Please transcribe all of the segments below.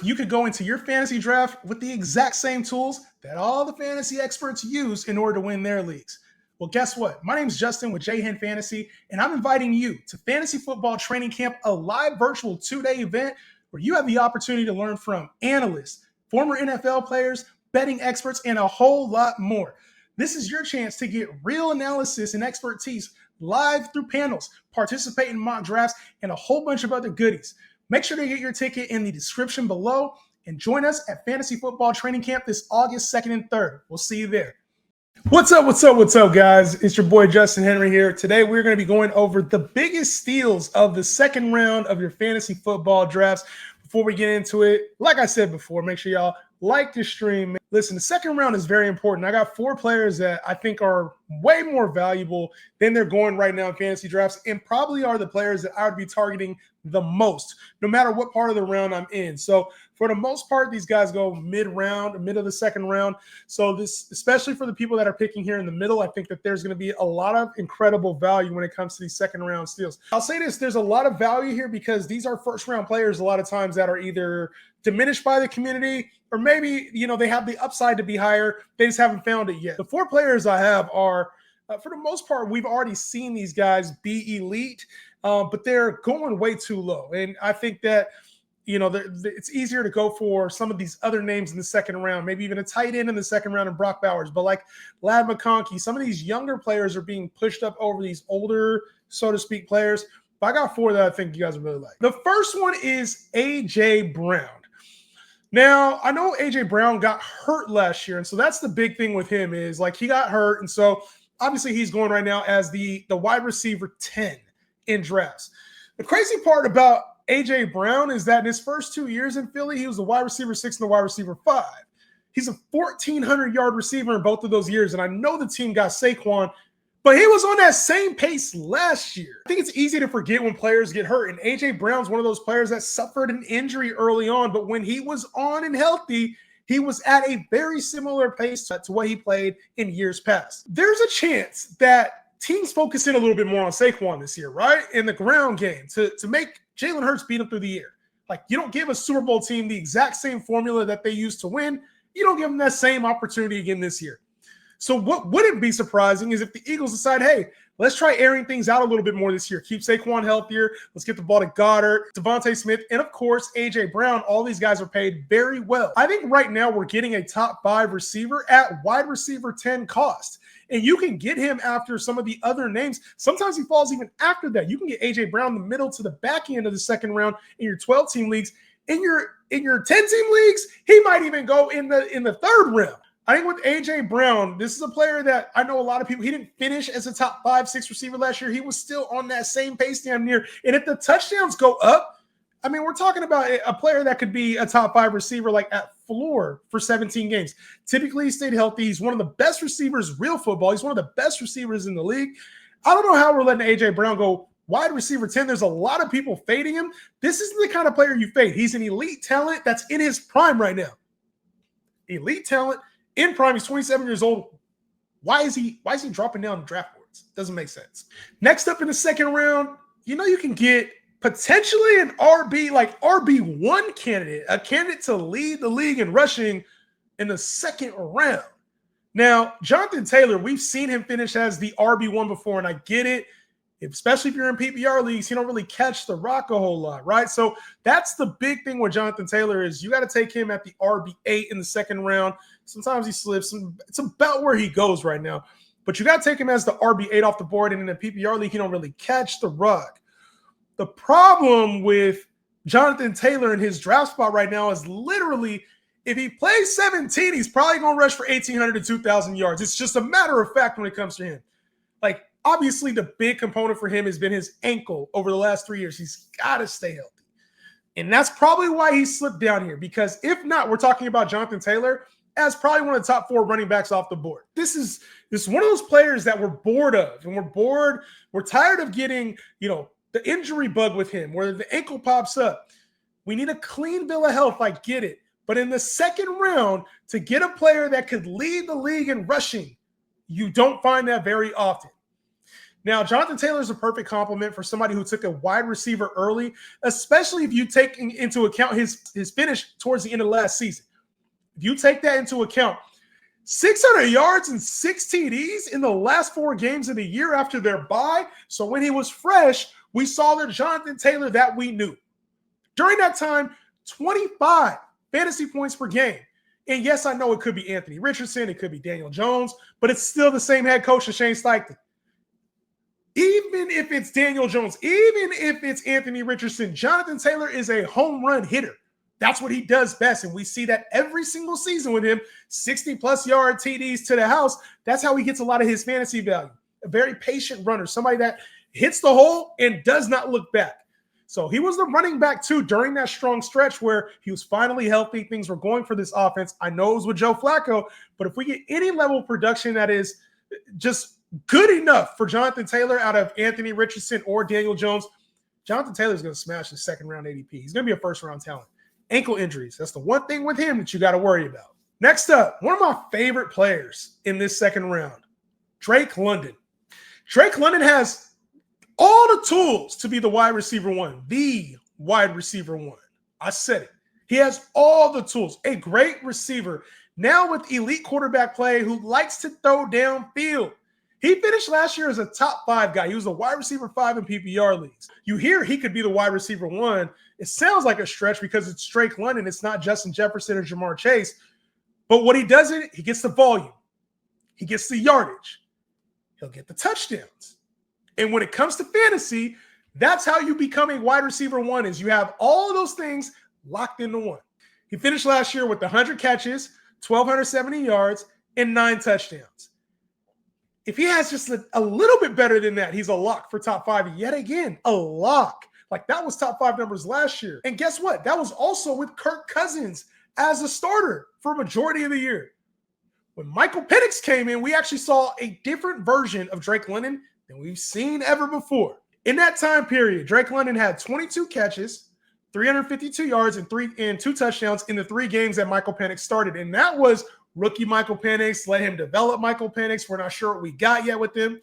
you could go into your fantasy draft with the exact same tools that all the fantasy experts use in order to win their leagues. Well, guess what? My name is Justin with J Fantasy, and I'm inviting you to Fantasy Football Training Camp, a live virtual 2-day event where you have the opportunity to learn from analysts, former NFL players, betting experts, and a whole lot more. This is your chance to get real analysis and expertise live through panels, participate in mock drafts, and a whole bunch of other goodies. Make sure to get your ticket in the description below and join us at Fantasy Football Training Camp this August 2nd and 3rd. We'll see you there. What's up, guys? It's your boy Justin Henry here. Today, we're going to be going over the biggest steals of the second round of your fantasy football drafts. Before we get into it, like I said before, make sure y'all like the stream. Listen, the second round is very important. I got 4 players that I think are way more valuable than they're going right now in fantasy drafts, and probably are the players that I would be targeting the most, no matter what part of the round I'm in. So for the most part, these guys go mid-round, mid of the second round. So this, especially for the people that are picking here in the middle, I think that there's going to be a lot of incredible value when it comes to these second round steals. I'll say this, there's a lot of value here because these are first round players a lot of times that are either diminished by the community or maybe, they have the upside to be higher. They just haven't found it yet. The 4 players I have are, for the most part, we've already seen these guys be elite, but they're going way too low. And I think that, it's easier to go for some of these other names in the second round, maybe even a tight end in the second round and Brock Bowers. But like Ladd McConkey, some of these younger players are being pushed up over these older, so to speak, players. But I got 4 that I think you guys would really like. The first one is A.J. Brown. Now, I know A.J. Brown got hurt last year, and so that's the big thing with him is, like, he got hurt, and so obviously he's going right now as the wide receiver 10 in drafts. The crazy part about A.J. Brown is that in his first 2 years in Philly, he was the wide receiver 6 and the wide receiver 5. He's a 1,400-yard receiver in both of those years, and I know the team got Saquon, but he was on that same pace last year. I think it's easy to forget when players get hurt, and A.J. Brown's one of those players that suffered an injury early on, but when he was on and healthy, he was at a very similar pace to what he played in years past. There's a chance that teams focus in a little bit more on Saquon this year, right? In the ground game to make Jalen Hurts beat him through the air. Like, you don't give a Super Bowl team the exact same formula that they used to win. You don't give them that same opportunity again this year. So what wouldn't be surprising is if the Eagles decide, hey, let's try airing things out a little bit more this year. Keep Saquon healthier. Let's get the ball to Goddard, Devontae Smith, and of course, A.J. Brown. All these guys are paid very well. I think right now we're getting a top 5 receiver at wide receiver 10 cost. And you can get him after some of the other names. Sometimes he falls even after that. You can get A.J. Brown in the middle to the back end of the second round in your 12-team leagues. In your 10-team leagues, he might even go in the third round. I think with A.J. Brown, this is a player that I know a lot of people, he didn't finish as a top 5-6 receiver last year. He was still on that same pace damn near. And if the touchdowns go up, I mean, we're talking about a player that could be a top 5 receiver like at floor for 17 games. Typically, he stayed healthy. He's one of the best receivers, real football. He's one of the best receivers in the league. I don't know how we're letting A.J. Brown go wide receiver 10. There's a lot of people fading him. This isn't the kind of player you fade. He's an elite talent that's in his prime right now. Elite talent. In prime, he's 27 years old. Why is he dropping down the draft boards? Doesn't make sense. Next up in the second round, you can get potentially an RB1 candidate, a candidate to lead the league in rushing in the second round. Now, Jonathan Taylor, we've seen him finish as the RB1 before, and I get it. Especially if you're in PPR leagues, you don't really catch the rock a whole lot, right? So that's the big thing with Jonathan Taylor is you got to take him at the RB8 in the second round. Sometimes he slips. It's about where he goes right now. But you got to take him as the RB8 off the board, and in a PPR league, you don't really catch the rock. The problem with Jonathan Taylor in his draft spot right now is literally if he plays 17, he's probably going to rush for 1,800 to 2,000 yards. It's just a matter of fact when it comes to him. Like, obviously, the big component for him has been his ankle over the last 3 years. He's got to stay healthy. And that's probably why he slipped down here. Because if not, we're talking about Jonathan Taylor as probably one of the top 4 running backs off the board. This is one of those players that we're bored of. And we're bored. We're tired of getting, the injury bug with him where the ankle pops up. We need a clean bill of health. I get it. But in the second round, to get a player that could lead the league in rushing, you don't find that very often. Now, Jonathan Taylor is a perfect complement for somebody who took a wide receiver early, especially if you take into account his finish towards the end of last season. If you take that into account, 600 yards and 6 TDs in the last 4 games of the year after their bye. So when he was fresh, we saw the Jonathan Taylor that we knew. During that time, 25 fantasy points per game. And yes, I know it could be Anthony Richardson, it could be Daniel Jones, but it's still the same head coach as Shane Steichen. Even if it's Daniel Jones, even if it's Anthony Richardson, Jonathan Taylor is a home run hitter. That's what he does best. And we see that every single season with him, 60-plus yard TDs to the house. That's how he gets a lot of his fantasy value. A very patient runner, somebody that hits the hole and does not look back. So he was the running back, too, during that strong stretch where he was finally healthy. Things were going for this offense. I know it was with Joe Flacco, but if we get any level of production that is just good enough for Jonathan Taylor out of Anthony Richardson or Daniel Jones, Jonathan Taylor is going to smash the second-round ADP. He's going to be a first-round talent. Ankle injuries, that's the one thing with him that you got to worry about. Next up, one of my favorite players in this second round, Drake London. Drake London has all the tools to be the wide receiver one. I said it. He has all the tools. A great receiver, now with elite quarterback play who likes to throw downfield. He finished last year as a top 5 guy. He was a wide receiver 5 in PPR leagues. You hear he could be the wide receiver 1. It sounds like a stretch because it's Drake London. It's not Justin Jefferson or Jamar Chase. But what he does, he gets the volume. He gets the yardage. He'll get the touchdowns. And when it comes to fantasy, that's how you become a wide receiver 1 is you have all of those things locked into one. He finished last year with 100 catches, 1,270 yards, and 9 touchdowns. If he has just a little bit better than that, he's a lock for top 5 yet again. A lock. Like that was top 5 numbers last year. And guess what? That was also with Kirk Cousins as a starter for a majority of the year. When Michael Penix came in, we actually saw a different version of Drake London than we've seen ever before. In that time period, Drake London had 22 catches, 352 yards, and 2 touchdowns in the 3 games that Michael Penix started. And that was rookie Michael Penix. Let him develop Michael Penix. We're not sure what we got yet with him.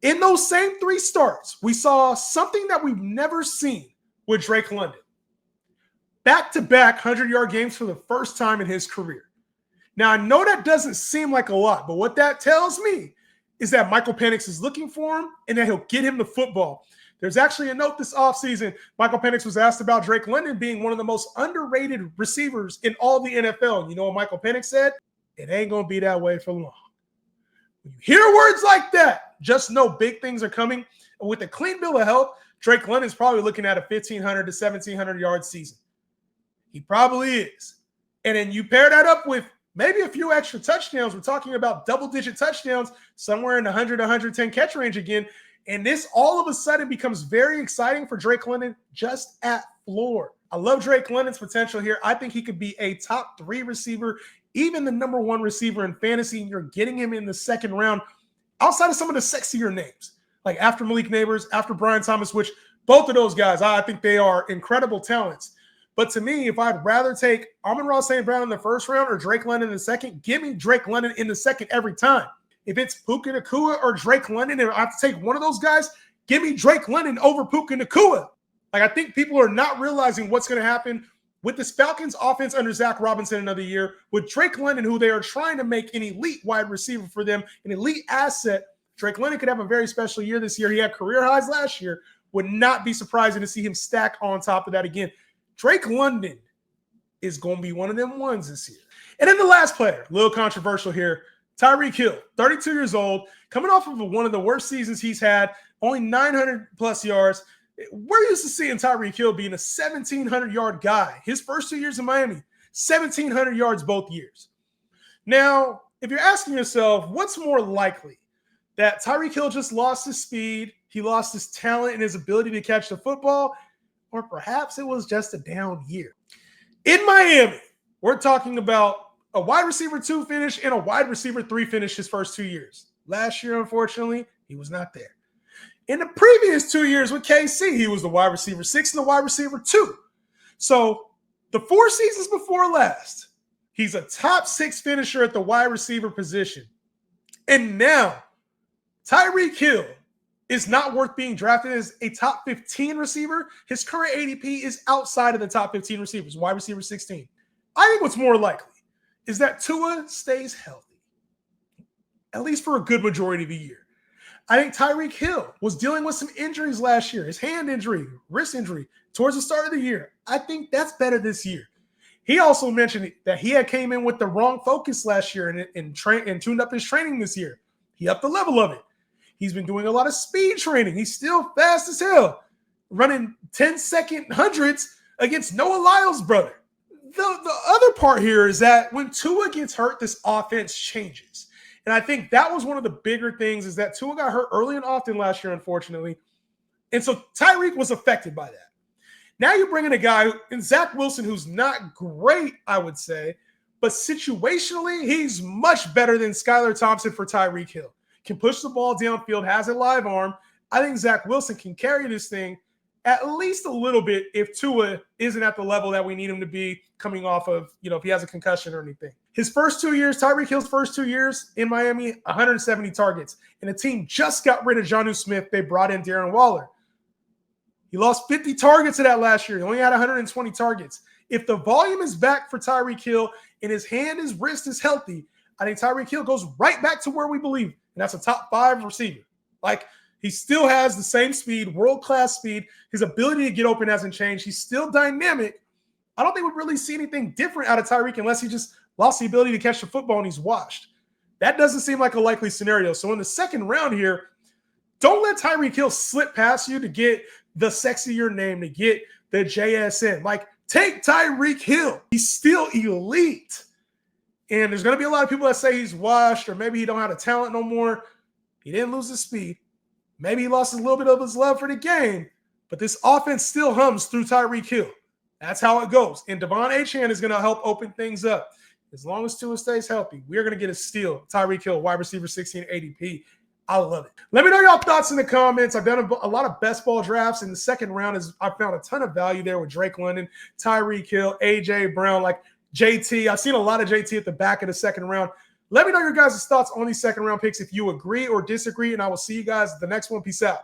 In those same 3 starts, we saw something that we've never seen with Drake London. Back-to-back 100-yard games for the first time in his career. Now, I know that doesn't seem like a lot, but what that tells me is that Michael Penix is looking for him and that he'll get him the football. There's actually a note this offseason. Michael Penix was asked about Drake London being one of the most underrated receivers in all the NFL. And you know what Michael Penix said? It ain't going to be that way for long. When you hear words like that, just know big things are coming. And with a clean bill of health, Drake London's probably looking at a 1,500 to 1,700 yard season. He probably is. And then you pair that up with maybe a few extra touchdowns. We're talking about double-digit touchdowns, somewhere in the 100 to 110 catch range again. And this all of a sudden becomes very exciting for Drake London just at floor. I love Drake London's potential here. I think he could be a top 3 receiver, even the number 1 receiver in fantasy. And you're getting him in the second round outside of some of the sexier names, like after Malik Neighbors, after Brian Thomas, which both of those guys, I think they are incredible talents. But to me, if I'd rather take Amon-Ra St. Brown in the first round or Drake London in the second, give me Drake London in the second every time. If it's Puka Nacua or Drake London, and I have to take one of those guys, give me Drake London over Puka Nacua. Like, I think people are not realizing what's going to happen with this Falcons offense under Zach Robinson another year, with Drake London, who they are trying to make an elite wide receiver for them, an elite asset. Drake London could have a very special year this year. He had career highs last year. Would not be surprising to see him stack on top of that again. Drake London is going to be one of them ones this year. And then the last player, a little controversial here, Tyreek Hill, 32 years old, coming off of one of the worst seasons he's had, only 900-plus yards. We're used to seeing Tyreek Hill being a 1,700-yard guy. His first 2 years in Miami, 1,700 yards both years. Now, if you're asking yourself, what's more likely? That Tyreek Hill just lost his speed, he lost his talent and his ability to catch the football, or perhaps it was just a down year. In Miami, we're talking about a wide receiver 2 finish and a wide receiver 3 finish his first 2 years. Last year, unfortunately, he was not there. In the previous 2 years with KC, he was the wide receiver 6 and the wide receiver 2. So the 4 seasons before last, he's a top 6 finisher at the wide receiver position. And now, Tyreek Hill is not worth being drafted as a top 15 receiver. His current ADP is outside of the top 15 receivers, wide receiver 16. I think what's more likely is that Tua stays healthy, at least for a good majority of the year. I think Tyreek Hill was dealing with some injuries last year, his hand injury, wrist injury, towards the start of the year. I think that's better this year. He also mentioned that he had came in with the wrong focus last year and tuned up his training this year. He upped the level of it. He's been doing a lot of speed training. He's still fast as hell, running 10-second hundreds against Noah Lyles' brother. The other part here is that when Tua gets hurt, this offense changes. And I think that was one of the bigger things is that Tua got hurt early and often last year, unfortunately. And so Tyreek was affected by that. Now you bring in a guy in Zach Wilson who's not great, I would say, but situationally, he's much better than Skylar Thompson for Tyreek Hill. Can push the ball downfield, has a live arm. I think Zach Wilson can carry this thing at least a little bit if Tua isn't at the level that we need him to be coming off of, if he has a concussion or anything. His first 2 years, Tyreek Hill's first 2 years in Miami, 170 targets. And the team just got rid of Jonnu Smith. They brought in Darren Waller. He lost 50 targets to that last year. He only had 120 targets. If the volume is back for Tyreek Hill and his hand, his wrist is healthy, I think Tyreek Hill goes right back to where we believe. And that's a top 5 receiver. Like, he still has the same speed, world-class speed. His ability to get open hasn't changed. He's still dynamic. I don't think we'd really see anything different out of Tyreek unless he just lost the ability to catch the football and he's washed. That doesn't seem like a likely scenario. So in the second round here, don't let Tyreek Hill slip past you to get the sexier name, to get the JSN. Like, take Tyreek Hill. He's still elite. And there's going to be a lot of people that say he's washed or maybe he don't have the talent no more. He didn't lose his speed. Maybe he lost a little bit of his love for the game, but this offense still hums through Tyreek Hill. That's how it goes. And Devon Achane is going to help open things up. As long as Tua stays healthy, we're going to get a steal. Tyreek Hill, wide receiver 16 ADP. I love it. Let me know your thoughts in the comments. I've done a lot of best ball drafts in the second round. I found a ton of value there with Drake London, Tyreek Hill, A.J. Brown, like JT. I've seen a lot of JT at the back of the second round. Let me know your guys' thoughts on these second round picks if you agree or disagree, and I will see you guys at the next one. Peace out.